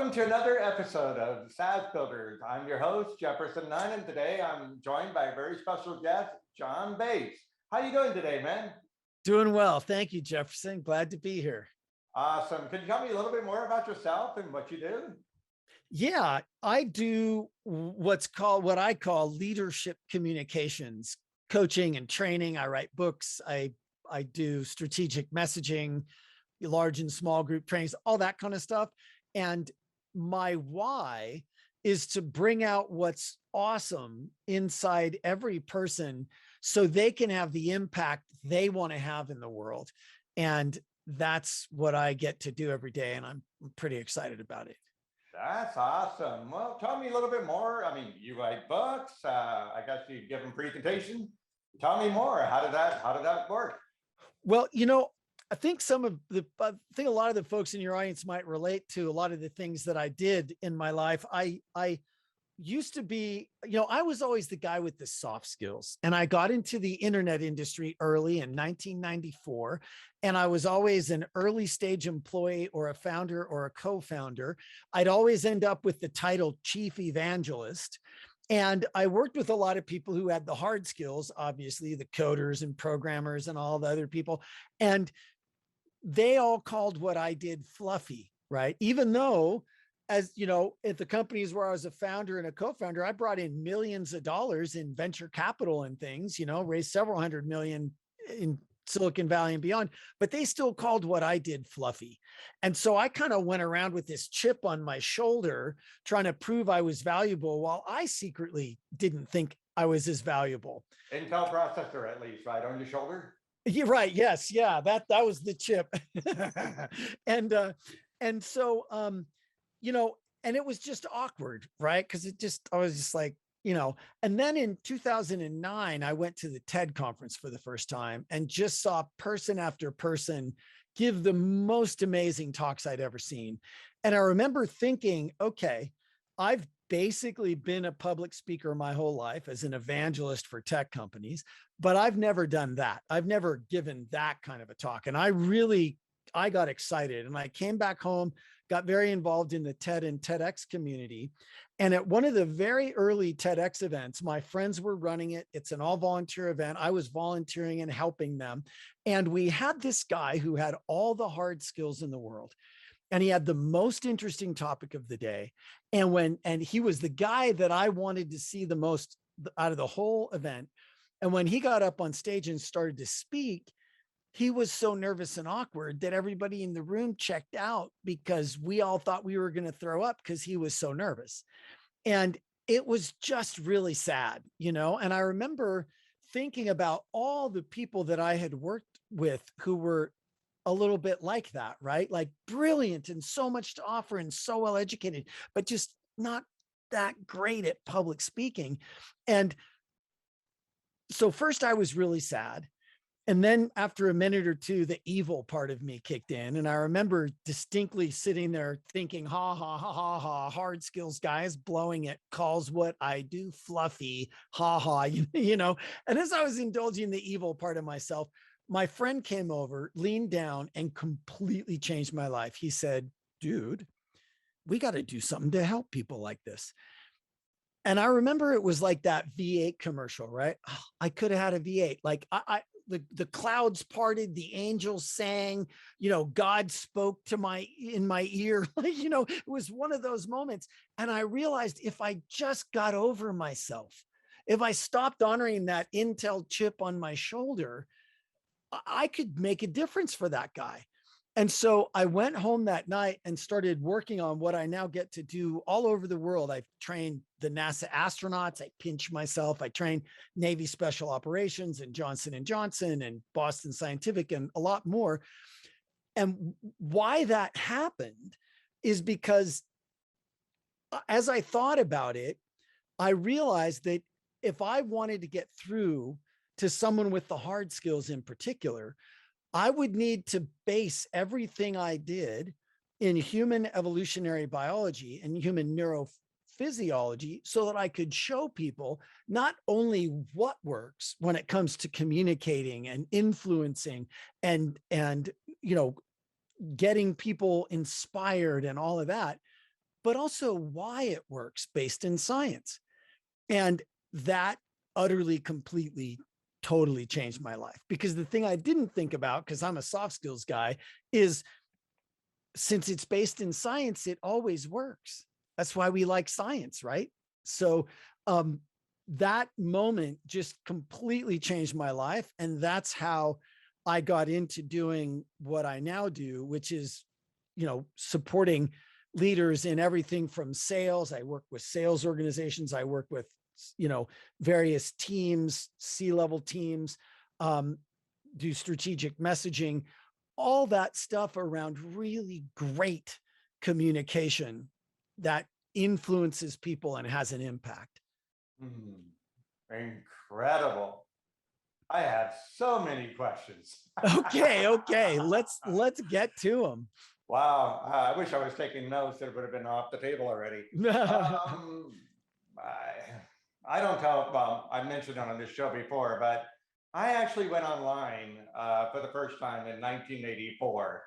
Welcome to another episode of SaaS Builders. I'm your host, Jefferson Nunn, and today I'm joined by a very special guest, John Bates. How you doing today, man? Doing well. Thank you, Jefferson. Glad to be here. Awesome. Could you tell me a little bit more about yourself and what you do? Yeah, I do what I call leadership communications, coaching and training. I write books. I do strategic messaging, large and small group trainings, all that kind of stuff. And my why is to bring out what's awesome inside every person so they can have the impact they want to have in the world. And that's what I get to do every day. And I'm pretty excited about it. That's awesome. Well, tell me a little bit more. I mean, you write books. I guess you give them presentations. Tell me more. How did that work? Well, I think I think a lot of the folks in your audience might relate to a lot of the things that I did in my life. I used to be, I was always the guy with the soft skills, and I got into the internet industry early in 1994. And I was always an early stage employee or a founder or a co-founder. I'd always end up with the title chief evangelist. And I worked with a lot of people who had the hard skills, obviously the coders and programmers and all the other people. And they all called what I did fluffy, right? Even though, as you know, at the companies where I was a founder and a co-founder, I brought in millions of dollars in venture capital and things, raised several hundred million in Silicon Valley and beyond, but they still called what I did fluffy. And so I kind of went around with this chip on my shoulder, trying to prove I was valuable while I secretly didn't think I was as valuable. Intel processor, at least, right on your shoulder? You're right. Yes. Yeah. That was the chip. And so, and it was just awkward, right? Cause I was just like, and then in 2009, I went to the TED conference for the first time and just saw person after person give the most amazing talks I'd ever seen. And I remember thinking, okay, I've basically been a public speaker my whole life as an evangelist for tech companies, but I've never done that. I've never given that kind of a talk. And I got excited, and I came back home, got very involved in the TED and TEDx community. And at one of the very early TEDx events, my friends were running it. It's an all volunteer event. I was volunteering and helping them. And we had this guy who had all the hard skills in the world. And he had the most interesting topic of the day. And he was the guy that I wanted to see the most out of the whole event. And when he got up on stage and started to speak, he was so nervous and awkward that everybody in the room checked out because we all thought we were going to throw up because he was so nervous. And it was just really sad, and I remember thinking about all the people that I had worked with who were a little bit like that, right? Like brilliant and so much to offer and so well educated, but just not that great at public speaking. And so first I was really sad. And then after a minute or two, the evil part of me kicked in. And I remember distinctly sitting there thinking, ha, ha, ha, ha, ha, hard skills guy is blowing it, calls what I do fluffy, ha, ha, And as I was indulging the evil part of myself, my friend came over, leaned down, and completely changed my life. He said, dude, we got to do something to help people like this. And I remember it was like that V8 commercial, right? Oh, I could have had a V8. Like the clouds parted, the angels sang, God spoke in my ear. It was one of those moments. And I realized if I just got over myself, if I stopped honoring that Intel chip on my shoulder, I could make a difference for that guy. And so I went home that night and started working on what I now get to do all over the world. I've trained the NASA astronauts. I pinch myself. I train Navy Special Operations and Johnson & Johnson and Boston Scientific and a lot more. And why that happened is because as I thought about it, I realized that if I wanted to get through to someone with the hard skills in particular, I would need to base everything I did in human evolutionary biology and human neurophysiology so that I could show people not only what works when it comes to communicating and influencing and getting people inspired and all of that, but also why it works based in science. And that utterly, completely, totally changed my life. Because the thing I didn't think about, because I'm a soft skills guy, is since it's based in science, it always works. That's why we like science, right? So that moment just completely changed my life. And that's how I got into doing what I now do, which is, supporting leaders in everything from sales. I work with sales organizations. I work with, various teams, C-level teams, do strategic messaging, all that stuff around really great communication that influences people and has an impact. Incredible. I have so many questions. Okay. Let's get to them. Wow. I wish I was taking notes. It would have been off the table already. I don't tell, well, I mentioned it on this show before, but I actually went online for the first time in 1984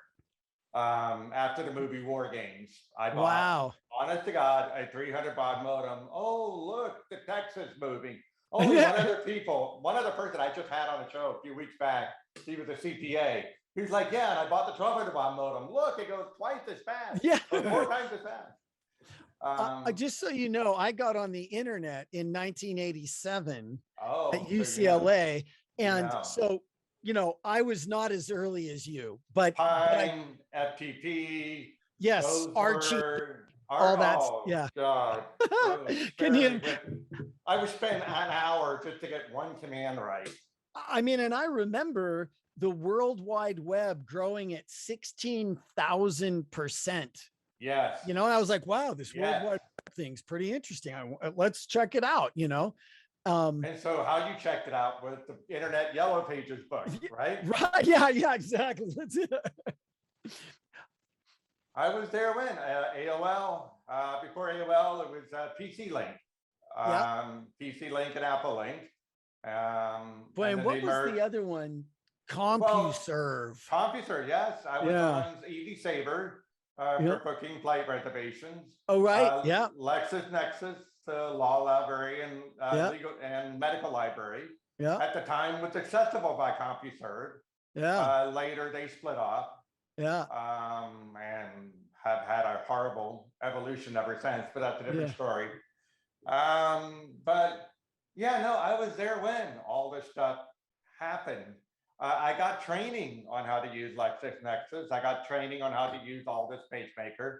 after the movie War Games. I bought, wow, honest to God, a 300 baud modem. Oh, look, the Texas movie. Only one other person I just had on the show a few weeks back, he was a CPA. He's like, yeah, and I bought the 1200 baud modem. Look, it goes twice as fast. Yeah. Or 4 times as fast. Just so you know, I got on the internet in 1987 at UCLA. So, I was not as early as you, but Pine, FTP. Yes, Archie, all that. Yeah. God. Can you? I would spend an hour just to get one command right. I mean, and I remember the World Wide Web growing at 16,000%. Yes. And I was like, wow, this World Wide Web thing's pretty interesting. Let's check it out, And so how you checked it out with the Internet Yellow Pages book, right? Right. Yeah, exactly. That's it. I was there when AOL, before AOL, it was PC Link. PC Link and Apple Link. Boy, and what was the other one? CompuServe. CompuServe, yes. I was on Easy Saver for booking flight reservations. Oh, right. LexisNexis, law library and legal and medical library. At the time was accessible by CompuServe. Later they split off. And have had a horrible evolution ever since, but that's a different story. But yeah, no, I was there when all this stuff happened. I got training on how to use LexisNexis. I got training on how to use all this PageMaker.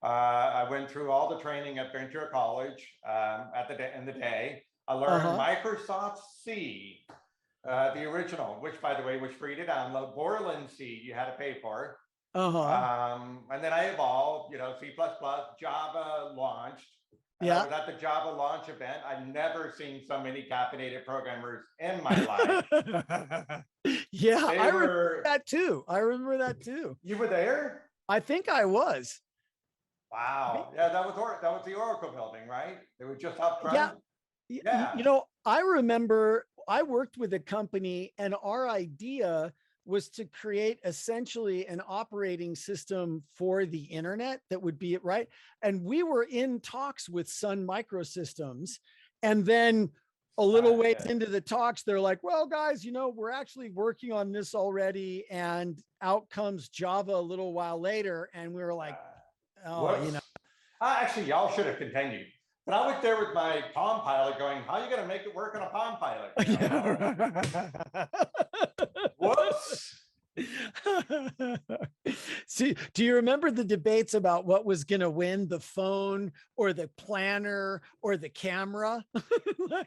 I went through all the training at Ventura College at the end of the day. I learned Microsoft C, the original, which by the way was free to download. Borland C you had to pay for. And then I evolved, C++, Java launched. I was at the Java launch event. I've never seen so many caffeinated programmers in my life. I remember that too. You were there? I think I was. Wow. Yeah, that was the Oracle building, right? They were just up front. I remember I worked with a company and our idea was to create essentially an operating system for the internet that would be it, right? And we were in talks with Sun Microsystems. And then a little ways into the talks, they're like, well, guys, we're actually working on this already. And out comes Java a little while later. And we were like, Actually, y'all should have continued. But I was there with my Palm Pilot going, how are you going to make it work on a Palm Pilot? Whoops. See, do you remember the debates about what was going to win, the phone or the planner or the camera? What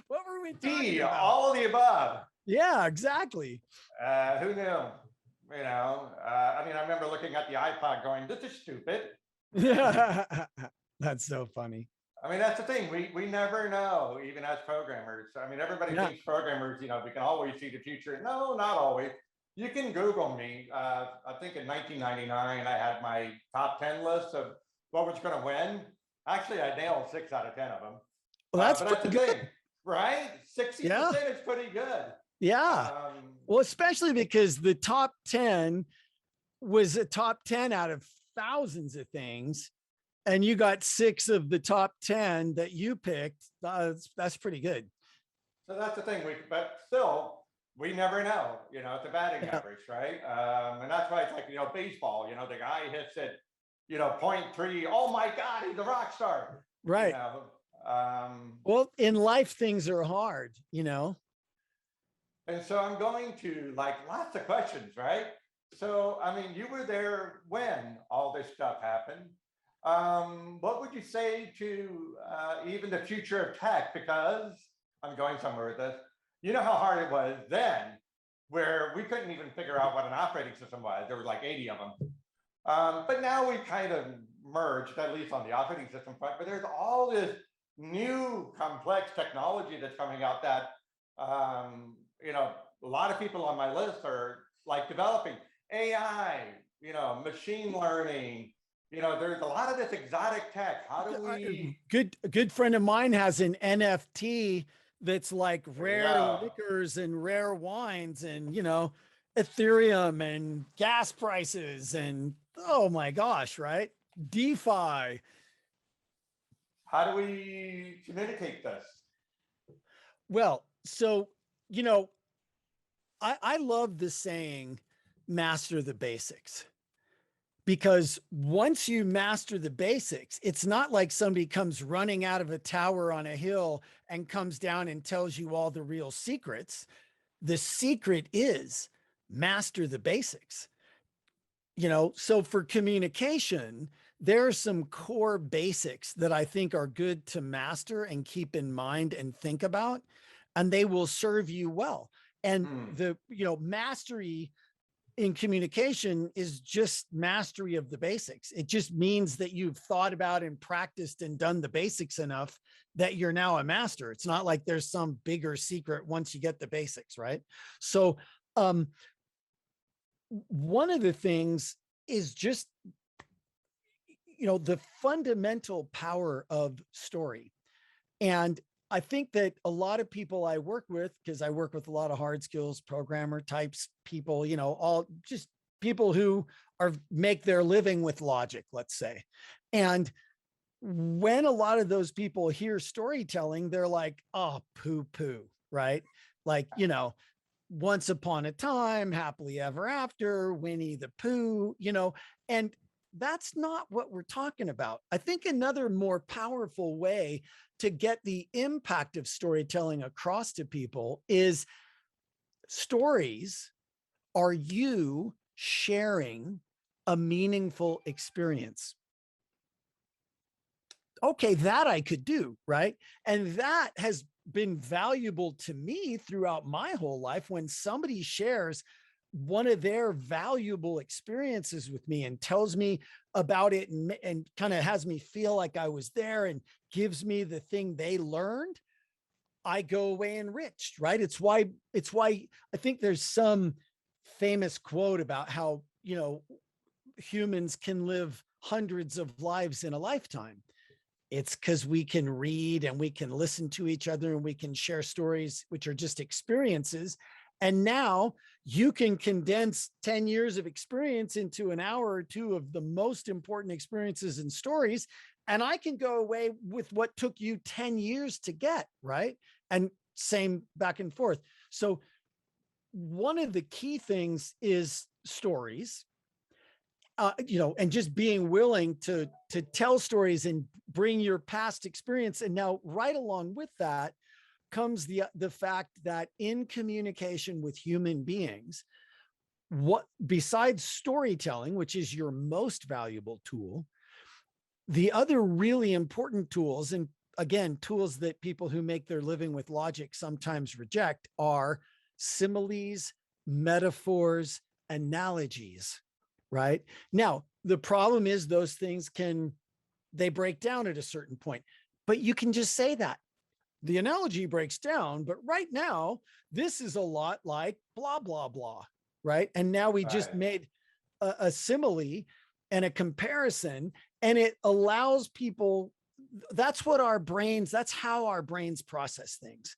were we talking about? All of the above. Yeah, exactly. Who knew? I remember looking at the iPod going, this is stupid. That's so funny. That's the thing. We never know, even as programmers. Everybody thinks programmers, we can always see the future. No, not always. You can Google me. I think in 1999, I had my top 10 list of what was going to win. Actually, I nailed 6 out of 10 of them. Well, that's the good. thing, right? 60% is pretty good. Yeah. Well, especially because the top 10 was a top 10 out of thousands of things. and you got 6 of the top 10 that you picked. That's pretty good. So that's the thing. But still, we never know. It's a batting Yeah. average, right? And that's why it's like baseball. The guy hits it, .3. Oh my God, he's a rock star. Right. Well, in life, things are hard. And so I'm going to like lots of questions, right? So I mean, you were there when all this stuff happened. What would you say to even the future of tech? Because I'm going somewhere with this. You know how hard it was then, where we couldn't even figure out what an operating system was. There were like 80 of them. But now we've kind of merged, at least on the operating system front. But there's all this new complex technology that's coming out that a lot of people on my list are like developing AI, machine learning. There's a lot of this exotic tech. How do we? A good friend of mine has an NFT that's like rare liquors and rare wines and, Ethereum and gas prices and, oh my gosh, right? DeFi. How do we communicate this? Well, so, I love the saying, master the basics. Because once you master the basics, it's not like somebody comes running out of a tower on a hill and comes down and tells you all the real secrets. The secret is master the basics. So for communication, there are some core basics that I think are good to master and keep in mind and think about, and they will serve you well. And the, mastery in communication is just mastery of the basics. It just means that you've thought about and practiced and done the basics enough that you're now a master. It's not like there's some bigger secret once you get the basics, right? So, one of the things is just, the fundamental power of story. And I think that a lot of people I work with, because I work with a lot of hard skills programmer types, people, all just people who make their living with logic, let's say. And when a lot of those people hear storytelling, they're like, oh, poo poo, right? Like, once upon a time, happily ever after, Winnie the Pooh, and that's not what we're talking about. I think another more powerful way to get the impact of storytelling across to people is stories are you sharing a meaningful experience. Okay, that I could do, right? And that has been valuable to me throughout my whole life. When somebody shares one of their valuable experiences with me and tells me about it and kind of has me feel like I was there and gives me the thing they learned, I go away enriched, right? It's why I think there's some famous quote about how, humans can live hundreds of lives in a lifetime. It's because we can read and we can listen to each other and we can share stories, which are just experiences. And now you can condense 10 years of experience into an hour or two of the most important experiences and stories. And I can go away with what took you 10 years to get, right? And same back and forth. So one of the key things is stories. And just being willing to tell stories and bring your past experience. And now right along with that comes the fact that in communication with human beings, what besides storytelling, which is your most valuable tool, the other really important tools, and again, tools that people who make their living with logic sometimes reject, are similes, metaphors, analogies. Right now, the problem is those things they break down at a certain point, but you can just say that the analogy breaks down, but right now this is a lot like blah, blah, blah. Right. And now we just made a simile and a comparison, and it allows people, that's how our brains process things,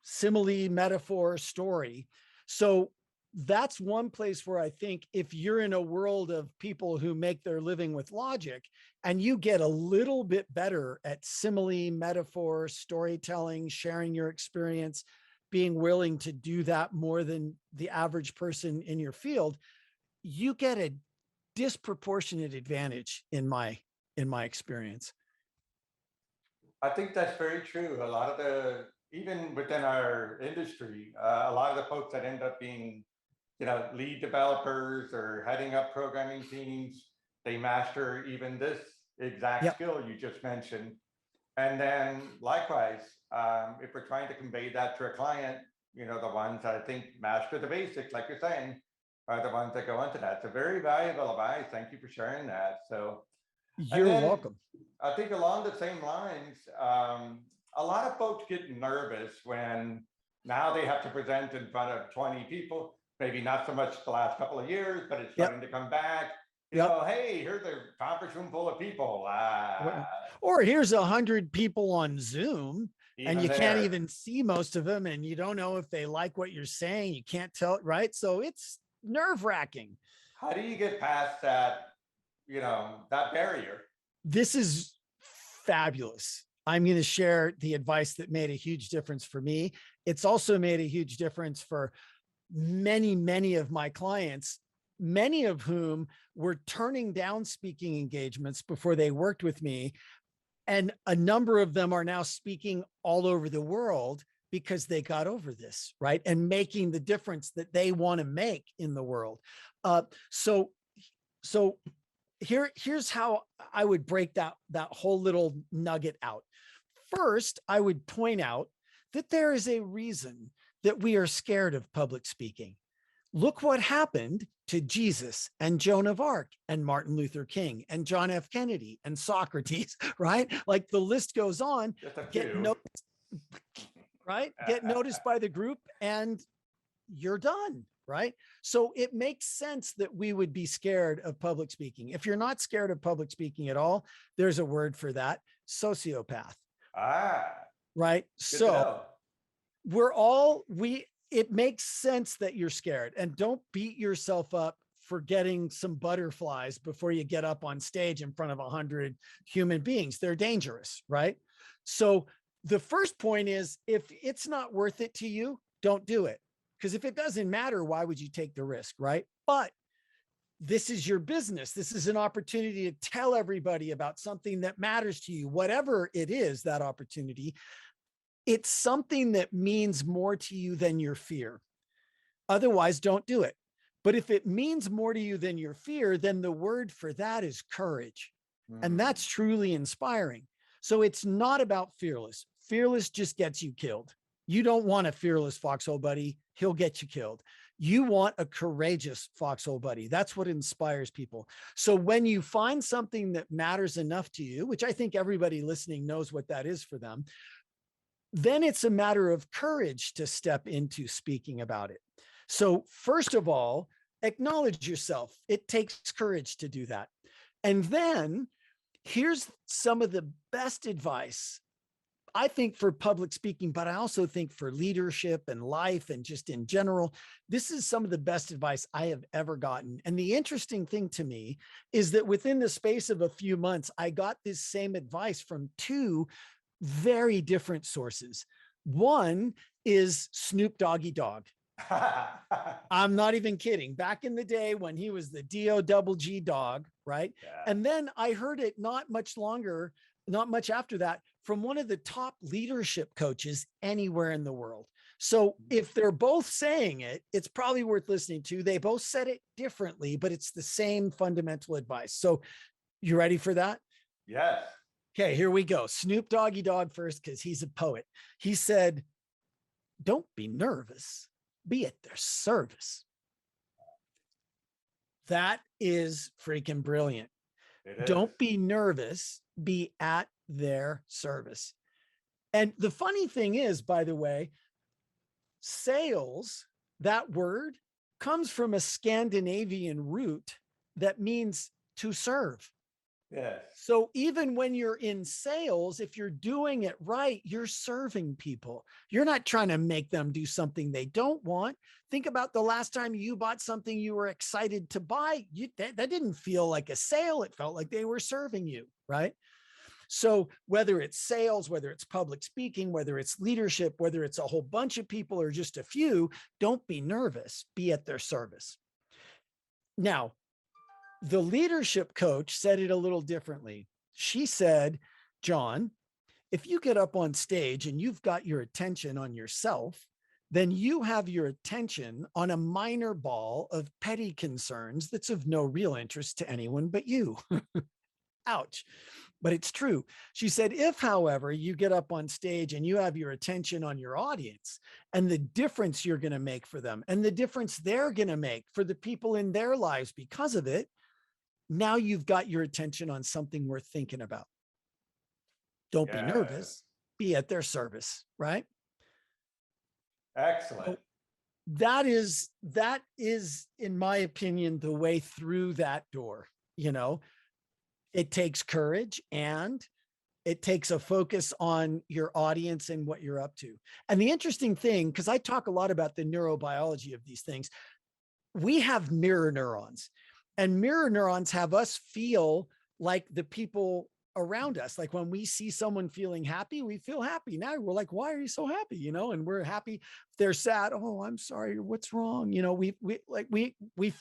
simile, metaphor, story. So that's one place where I think if you're in a world of people who make their living with logic and you get a little bit better at simile, metaphor, storytelling, sharing your experience, being willing to do that more than the average person in your field, you get a disproportionate advantage in my experience. I think that's very true. A lot of the, even within our industry, a lot of the folks that end up being, lead developers or heading up programming teams, they master even this exact Yep. skill you just mentioned. And then likewise, if we're trying to convey that to a client, the ones that I think master the basics, like you're saying, are the ones that go into that. It's a very valuable advice. Thank you for sharing that. So, and You're then welcome. I think along the same lines, a lot of folks get nervous when now they have to present in front of 20 people, maybe not so much the last couple of years, but it's starting to come back. Yep. Hey, here's a conference room full of people. Or here's 100 people on Zoom and Even you can't there. even see most of them and you don't know if they like what you're saying. You can't tell, right? So it's nerve-wracking. How do you get past that, that barrier? This is fabulous. I'm going to share the advice that made a huge difference for me. It's also made a huge difference for many, many of my clients, many of whom were turning down speaking engagements before they worked with me. And a number of them are now speaking all over the world because they got over this, right? And making the difference that they want to make in the world. So here's how I would break that whole little nugget out. First, I would point out that there is a reason that we are scared of public speaking. Look what happened to Jesus and Joan of Arc and Martin Luther King and John F. Kennedy and Socrates, right? Like the list goes on. Get noticed, right? Get noticed by the group and you're done, right? So it makes sense that we would be scared of public speaking. If you're not scared of public speaking at all, there's a word for that, sociopath. Right? So it makes sense that you're scared, and don't beat yourself up for getting some butterflies before you get up on stage in front of 100 human beings. They're dangerous, right? So the first point is, if it's not worth it to you, don't do it. Because if it doesn't matter, why would you take the risk, right? But this is your business. This is an opportunity to tell everybody about something that matters to you, whatever it is, that opportunity. It's something that means more to you than your fear. Otherwise, don't do it. But if it means more to you than your fear, then the word for that is courage. And that's truly inspiring. So it's not about fearless. Fearless just gets you killed. You don't want a fearless foxhole buddy. He'll get you killed. You want a courageous foxhole buddy. That's what inspires people. So when you find something that matters enough to you, which I think everybody listening knows what that is for them, then it's a matter of courage to step into speaking about it. So first of all, acknowledge yourself. It takes courage to do that. And then here's some of the best advice, I think, for public speaking, but I also think for leadership and life and just in general. This is some of the best advice I have ever gotten. And the interesting thing to me is that within the space of a few months, I got this same advice from two very different sources. One is Snoop Doggy Dogg. I'm not even kidding. Back in the day when he was the D-O-double-G dog, right? Yeah. And then I heard it not much after that, from one of the top leadership coaches anywhere in the world. So if they're both saying it, it's probably worth listening to. They both said it differently, but it's the same fundamental advice. So you ready for that? Yes. Okay, here we go. Snoop Doggy Dogg first, because he's a poet. He said, "Don't be nervous, be at their service." That is freaking brilliant. Don't be nervous, be at their service. And the funny thing is, by the way, sales, that word comes from a Scandinavian root that means to serve. Yes. So even when you're in sales, if you're doing it right, you're serving people. You're not trying to make them do something they don't want. Think about the last time you bought something you were excited to buy. That didn't feel like a sale. It felt like they were serving you, right? So whether it's sales, whether it's public speaking, whether it's leadership, whether it's a whole bunch of people or just a few, don't be nervous. Be at their service. Now, the leadership coach said it a little differently. She said, John, if you get up on stage and you've got your attention on yourself, then you have your attention on a minor ball of petty concerns that's of no real interest to anyone but you. Ouch. But it's true. She said, if, however, you get up on stage and you have your attention on your audience and the difference you're going to make for them and the difference they're going to make for the people in their lives because of it, now you've got your attention on something worth thinking about. Don't be Yes. nervous, be at their service, right? Excellent. So that is, in my opinion, the way through that door. You know, it takes courage and it takes a focus on your audience and what you're up to. And the interesting thing, because I talk a lot about the neurobiology of these things, we have mirror neurons, and mirror neurons have us feel like the people around us. Like when we see someone feeling happy, we feel happy. Now we're like, why are you so happy? You know, and we're happy. If they're sad, oh, I'm sorry, what's wrong? You know, we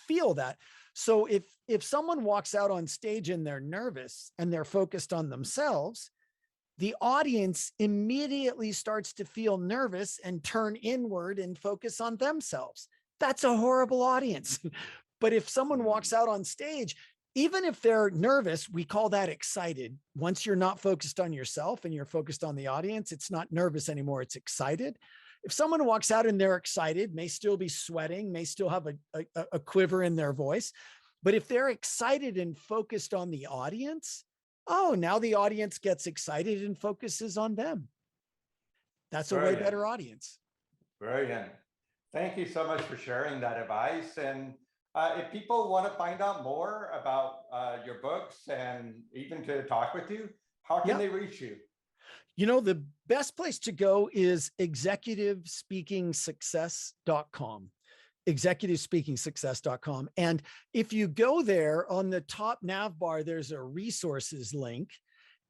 feel that. So if someone walks out on stage and they're nervous and they're focused on themselves, the audience immediately starts to feel nervous and turn inward and focus on themselves. That's a horrible audience. But if someone walks out on stage, even if they're nervous, we call that excited. Once you're not focused on yourself and you're focused on the audience, it's not nervous anymore, it's excited. If someone walks out and they're excited, may still be sweating, may still have a quiver in their voice, but if they're excited and focused on the audience, oh, now the audience gets excited and focuses on them. That's a way better audience. Brilliant. Thank you so much for sharing that advice. And if people want to find out more about your books and even to talk with you, how can they reach you? You know, the best place to go is executivespeakingsuccess.com. executivespeakingsuccess.com. And if you go there, on the top nav bar, there's a resources link,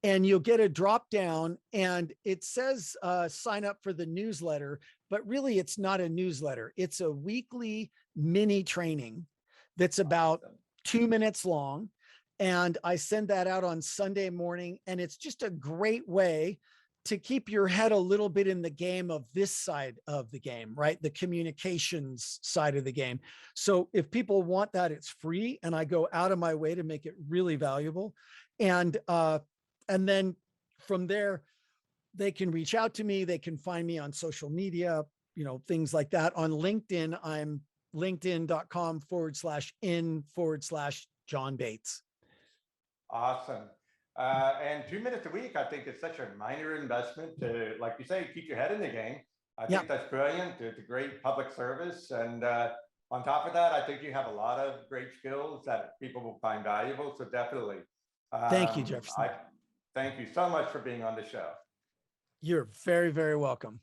and you'll get a drop down and it says sign up for the newsletter, but really it's not a newsletter. It's a weekly mini training that's about 2 minutes long. And I send that out on Sunday morning. And it's just a great way to keep your head a little bit in the game of this side of the game, right? The communications side of the game. So if people want that, it's free. And I go out of my way to make it really valuable. And then from there, they can reach out to me. They can find me on social media, you know, things like that. On LinkedIn, I'm linkedin.com/in/John Bates. Awesome. And 2 minutes a week, I think, is such a minor investment to, like you say, keep your head in the game. I think that's brilliant. It's a great public service. And on top of that, I think you have a lot of great skills that people will find valuable. So definitely. Thank you, Jefferson. Thank you so much for being on the show. You're very, very welcome.